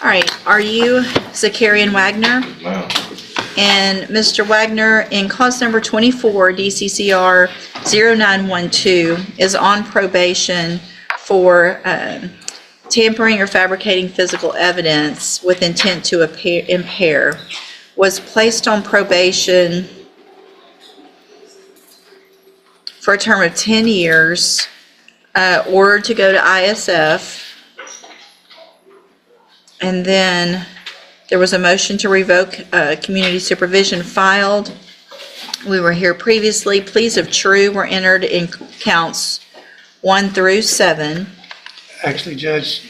All right, are you Zakarian Wagner? Ma'am. And Mr. Wagner, in cause number 24, DCCR 0912, is on probation for tampering or fabricating physical evidence with intent to impair, was placed on probation for a term of 10 years, ordered to go to ISF, and then there was a motion to revoke community supervision filed. We were here previously. Pleas of true were entered in counts 1 through 7. Actually, Judge,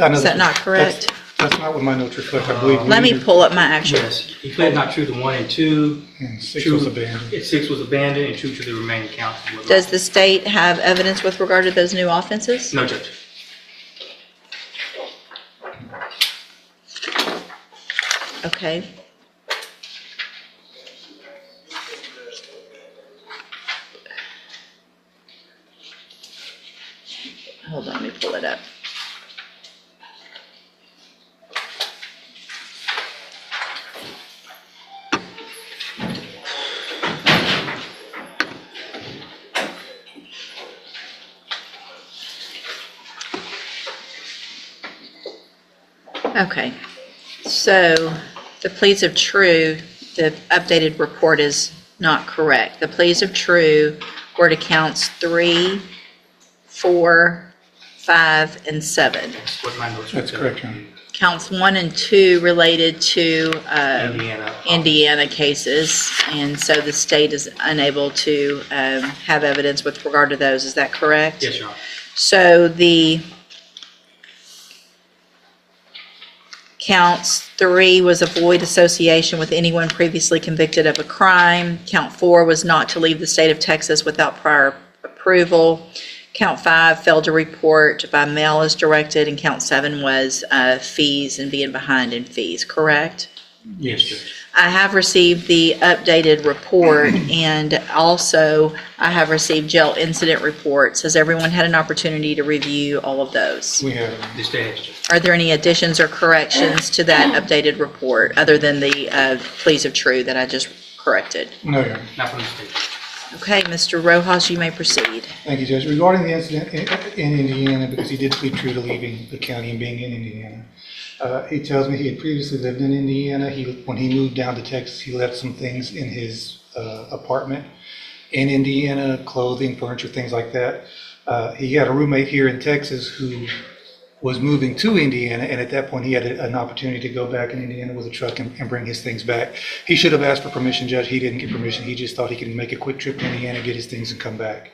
I know Is that not correct? That's not what my notes reflect, I believe. Let me pull up my actual. Yes, he pled not true to 1 and 2. And 6 True- was abandoned. 6 was abandoned, and true to the remaining counts. Does the state have evidence with regard to those new offenses? No, Judge. Okay. Hold on, let me pull it up. Okay, so the pleas of true, the updated report is not correct. The pleas of true were to counts 3, 4, 5, and 7. That's what my notes That's reflect. correct, Your Honor. Counts 1 and 2 related to Indiana. Indiana cases, and so the state is unable to have evidence with regard to those. Is that correct? Yes, Your Honor. So the counts 3 was avoid association with anyone previously convicted of a crime. Count 4 was not to leave the state of Texas without prior approval. Count 5 failed to report by mail as directed, and count 7 was fees and being behind in fees, correct? Yes, Judge. I have received the updated report, and also I have received jail incident reports. Has everyone had an opportunity to review all of those? We have, The state has, Judge. Are there any additions or corrections to that updated report, other than the pleas of true that I just corrected? no, Your Honor. Not from the state. Okay, Mr. Rojas, you may proceed. Thank you, Judge. Regarding the incident in Indiana, because he did plead true to leaving the county and being in Indiana, he tells me he had previously lived in Indiana. When he moved down to Texas, he left some things in his apartment in Indiana, clothing, furniture, things like that. He had a roommate here in Texas who was moving to Indiana, and at that point he had an opportunity to go back in Indiana with a truck and bring his things back. He should have asked for permission, Judge. He didn't get permission. He just thought he could make a quick trip to Indiana, get his things, and come back.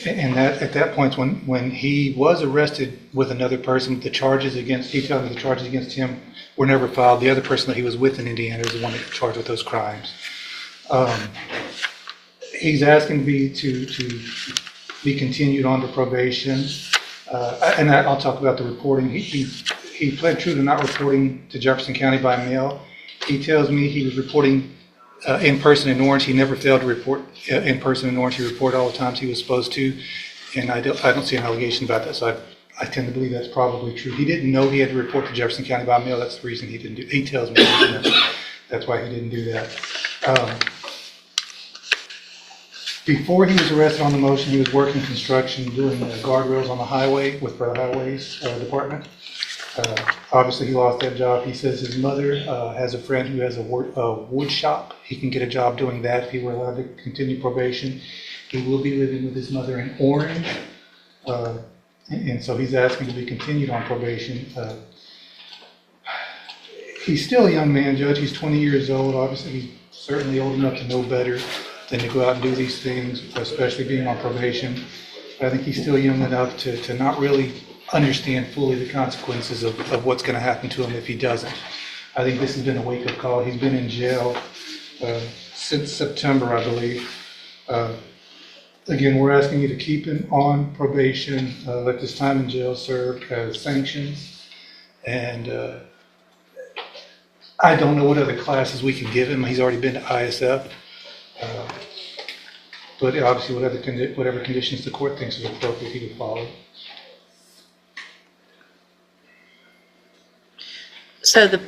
And that at that point, when he was arrested with another person, he told me the charges against him were never filed. The other person that he was with in Indiana is the one that was charged with those crimes. He's asking to be continued on to probation. And I'll talk about the reporting. He pled true to not reporting to Jefferson County by mail. He tells me he was reporting in person in Orange. He never failed to report in person in Orange. He reported all the times he was supposed to, and I don't see an allegation about that. So I tend to believe that's probably true. He didn't know he had to report to Jefferson County by mail. That's the reason he didn't do. He tells me that's why he didn't do that. Before he was arrested on the motion, he was working construction, doing guardrails on the highway with the Highways Department. Obviously, he lost that job. He says his mother has a friend who has a wood shop. He can get a job doing that if he were allowed to continue probation. He will be living with his mother in Orange, and so he's asking to be continued on probation. He's still a young man, Judge. He's 20 years old. Obviously, he's certainly old enough to know better than to go out and do these things, especially being on probation. But I think he's still young enough to not really understand fully the consequences of what's going to happen to him if he doesn't. I think this has been a wake-up call. He's been in jail since September, I believe. Again, we're asking you to keep him on probation, let this time in jail serve as sanctions, and I don't know what other classes we can give him. He's already been to ISF. But obviously, whatever conditions the court thinks is appropriate, he would follow. So the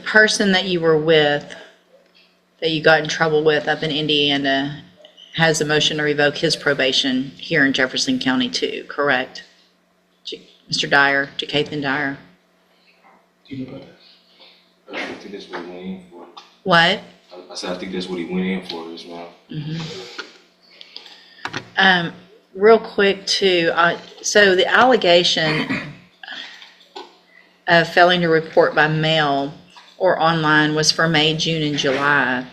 person that you were with, that you got in trouble with up in Indiana, has a motion to revoke his probation here in Jefferson County too, correct? Mr. Dyer, Jacathan Dyer? Do you know about that? I think that's what he went in for. What? I said, I think that's what he went in for as well. Real quick too, so the allegation of failing to report by mail or online was for May, June, and July.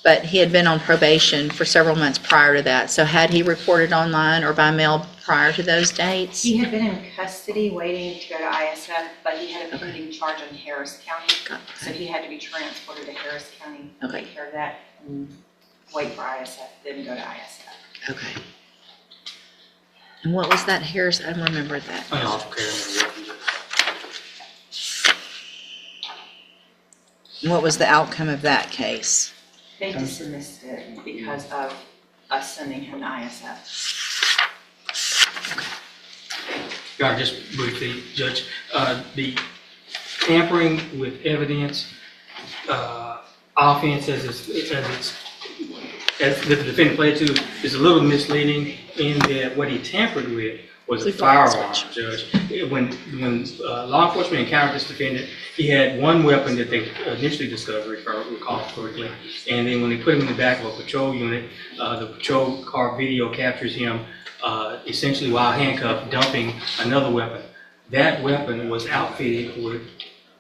But he had been on probation for several months prior to that. So had he reported online or by mail prior to those dates? He had been in custody waiting to go to ISF, but he had a pending charge in Harris County. So he had to be transported to Harris County, Okay. take care of that, and wait for ISF, then go to ISF. Okay. And what was that, Harris? I don't remember that. Unlawful carrying of a weapon. And what was the outcome of that case? They dismissed it because of us sending him to ISF. Your Honor, just briefly, Judge, the tampering with evidence offense as the defendant pled to is a little misleading in that what he tampered with was a firearm, Judge. When law enforcement encountered this defendant, he had one weapon that they initially discovered, if I recall correctly, and then when they put him in the back of a patrol unit, the patrol car video captures him essentially while handcuffed, dumping another weapon. That weapon was outfitted with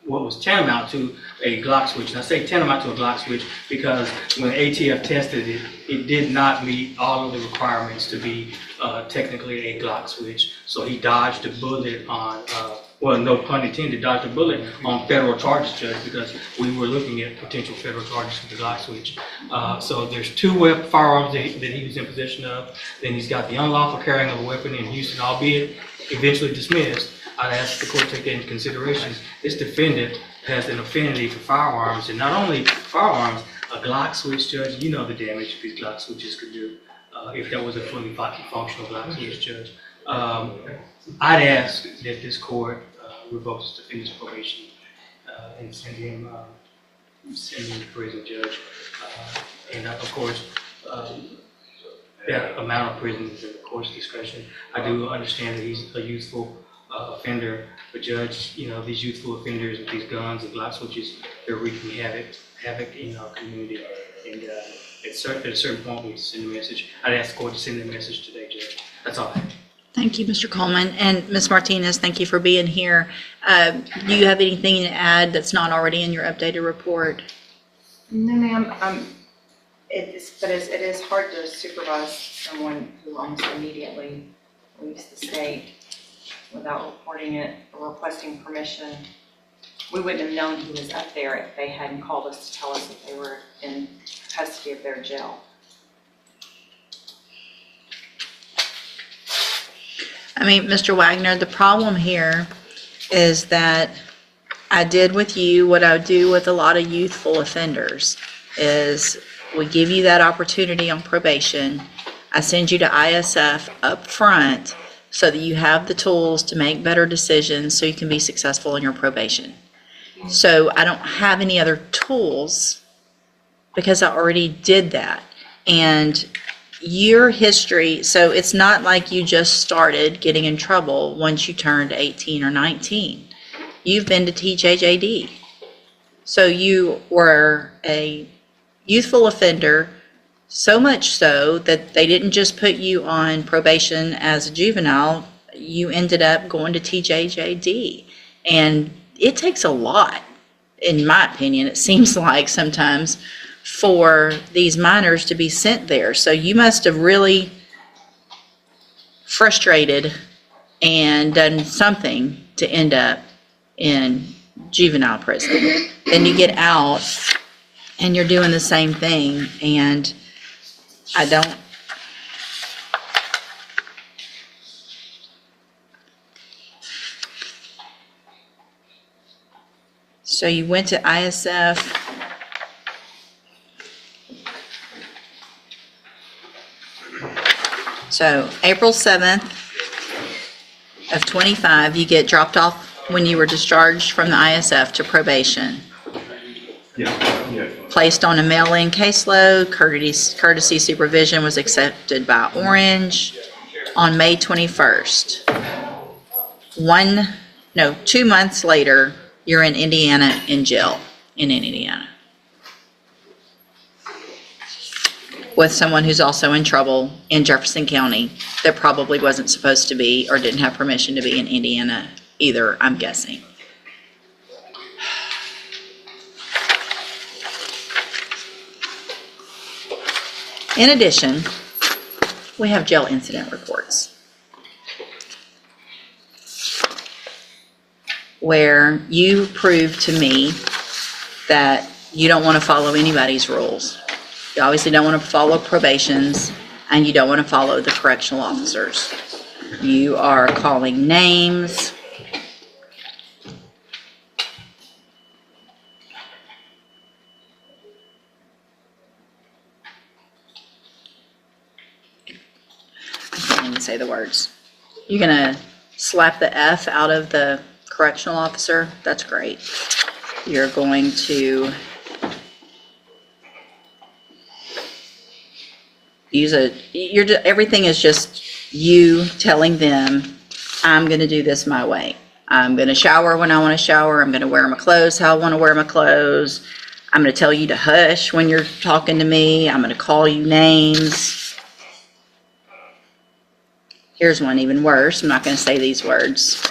what was tantamount to a Glock switch. And I say tantamount to a Glock switch because when ATF tested it, it did not meet all of the requirements to be technically a Glock switch. So he dodged a bullet on, well, no pun intended, dodged a bullet on federal charges, Judge, because we were looking at potential federal charges for the Glock switch. So there's two firearms that he was in possession of. Then he's got the unlawful carrying of a weapon in Houston, albeit eventually dismissed. I'd ask the court to take that into consideration. This defendant has an affinity for firearms, and not only firearms, a Glock switch, Judge, you know the damage these Glock switches could do if that was a fully functional Glock switch, Judge. I'd ask that this court revoke this defendant's probation and send him to prison, Judge. And of course, that amount of prison is at the court's discretion. I do understand that he's a youthful offender, but Judge, you know, these youthful offenders with these guns and Glock switches, they're wreaking havoc in our community. And at a certain point, we need to send a message. I'd ask the court to send that message today, Judge. That's all I have. Thank you, Mr. Coleman. And Ms. Martinez, thank you for being here. Do you have anything to add that's not already in your updated report? No, ma'am. It is hard to supervise someone who almost immediately leaves the state without reporting it or requesting permission. We wouldn't have known he was up there if they hadn't called us to tell us that they were in custody of their jail. I mean, Mr. Wagner, the problem here is that I did with you what I do with a lot of youthful offenders, is we give you that opportunity on probation. I send you to ISF up front so that you have the tools to make better decisions so you can be successful in your probation. So I don't have any other tools because I already did that. And your history, so it's not like you just started getting in trouble once you turned 18 or 19. You've been to TJJD. So you were a youthful offender, so much so that they didn't just put you on probation as a juvenile, you ended up going to TJJD. And it takes a lot, in my opinion, it seems like sometimes, for these minors to be sent there. So you must have really frustrated and done something to end up in juvenile prison. Then you get out and you're doing the same thing, and I don't. So you went to ISF. So April 7th, of 25, you get dropped off when you were discharged from the ISF to probation. Placed on a mail-in caseload, courtesy supervision was accepted by Orange on May 21st. 2 months later, you're in Indiana in jail in Indiana. With someone who's also in trouble in Jefferson County that probably wasn't supposed to be or didn't have permission to be in Indiana either, I'm guessing. In addition, we have jail incident reports where you prove to me that you don't want to follow anybody's rules. You obviously don't want to follow probations, and you don't want to follow the correctional officers. You are calling names. I can't even say the words. You're gonna slap the F out of the correctional officer. That's great. You're going to everything is just you telling them, I'm going to do this my way. I'm going to shower when I want to shower. I'm going to wear my clothes how I want to wear my clothes. I'm going to tell you to hush when you're talking to me. I'm going to call you names. Here's one even worse. I'm not going to say these words.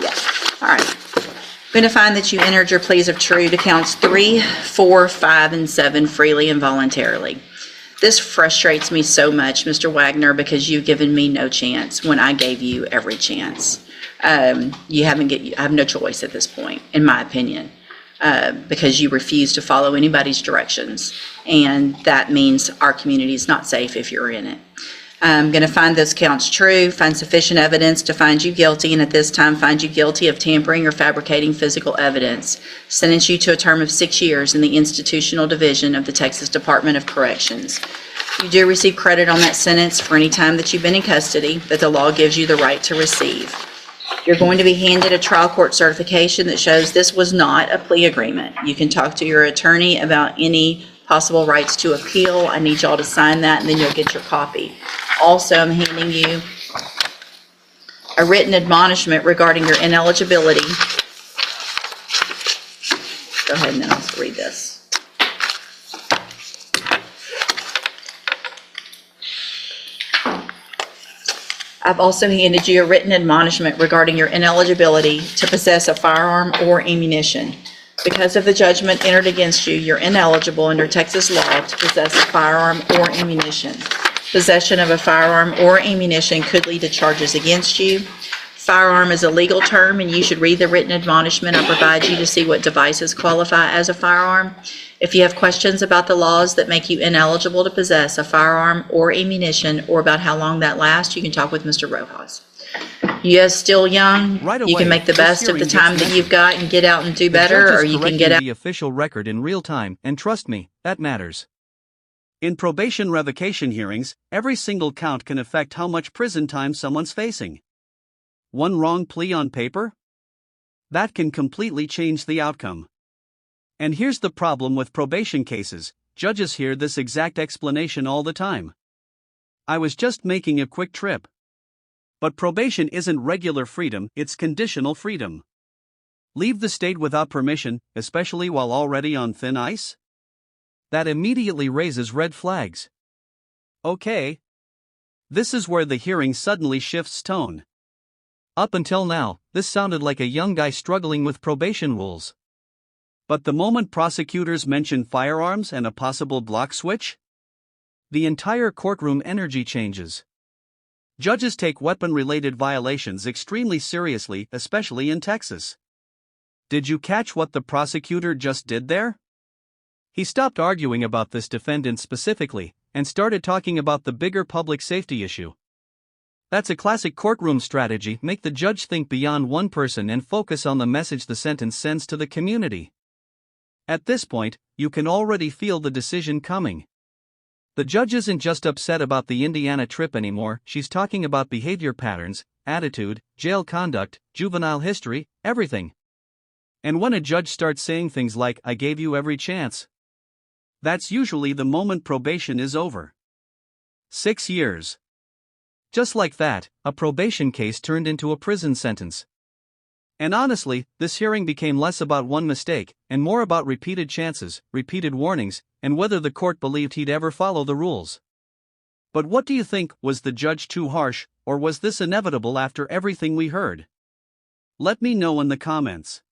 Yeah. All right. I'm going to find that you entered your pleas of true to counts 3, 4, 5, and 7 freely and voluntarily. This frustrates me so much, Mr. Wagner, because you've given me no chance when I gave you every chance. I have no choice at this point, in my opinion, because you refuse to follow anybody's directions, and that means our community is not safe if you're in it. I'm going to find those counts true, find sufficient evidence to find you guilty, and at this time find you guilty of tampering or fabricating physical evidence. Sentence you to a term of 6 years in the institutional division of the Texas Department of Corrections. You do receive credit on that sentence for any time that you've been in custody that the law gives you the right to receive. You're going to be handed a trial court certification that shows this was not a plea agreement. You can talk to your attorney about any possible rights to appeal. I need y'all to sign that, and then you'll get your copy. Also, I'm handing you a written admonishment regarding your ineligibility. Go ahead and then I'll read this. I've also handed you a written admonishment regarding your ineligibility to possess a firearm or ammunition. Because of the judgment entered against you, you're ineligible under Texas law to possess a firearm or ammunition. Possession of a firearm or ammunition could lead to charges against you. Firearm is a legal term, and you should read the written admonishment I provide you to see what devices qualify as a firearm. If you have questions about the laws that make you ineligible to possess a firearm or ammunition, or about how long that lasts, you can talk with Mr. Rojas. You're still young. Right You can away, make the this best of the hearing time gets that you've got and get out and do The better, judge is or you can correcting get out. the official record in real time, and trust me, that matters. In probation revocation hearings, every single count can affect how much prison time someone's facing. One wrong plea on paper? That can completely change the outcome. And here's the problem with probation cases: judges hear this exact explanation all the time. I was just making a quick trip. But probation isn't regular freedom, it's conditional freedom. Leave the state without permission, especially while already on thin ice? That immediately raises red flags. Okay. This is where the hearing suddenly shifts tone. Up until now, this sounded like a young guy struggling with probation rules. But the moment prosecutors mention firearms and a possible block switch, the entire courtroom energy changes. Judges take weapon-related violations extremely seriously, especially in Texas. Did you catch what the prosecutor just did there? He stopped arguing about this defendant specifically, and started talking about the bigger public safety issue. That's a classic courtroom strategy: make the judge think beyond one person and focus on the message the sentence sends to the community. At this point, you can already feel the decision coming. The judge isn't just upset about the Indiana trip anymore, she's talking about behavior patterns, attitude, jail conduct, juvenile history, everything. And when a judge starts saying things like, "I gave you every chance," that's usually the moment probation is over. 6 years. Just like that, a probation case turned into a prison sentence. And honestly, this hearing became less about one mistake, and more about repeated chances, repeated warnings, and whether the court believed he'd ever follow the rules. But what do you think? Was the judge too harsh, or was this inevitable after everything we heard? Let me know in the comments.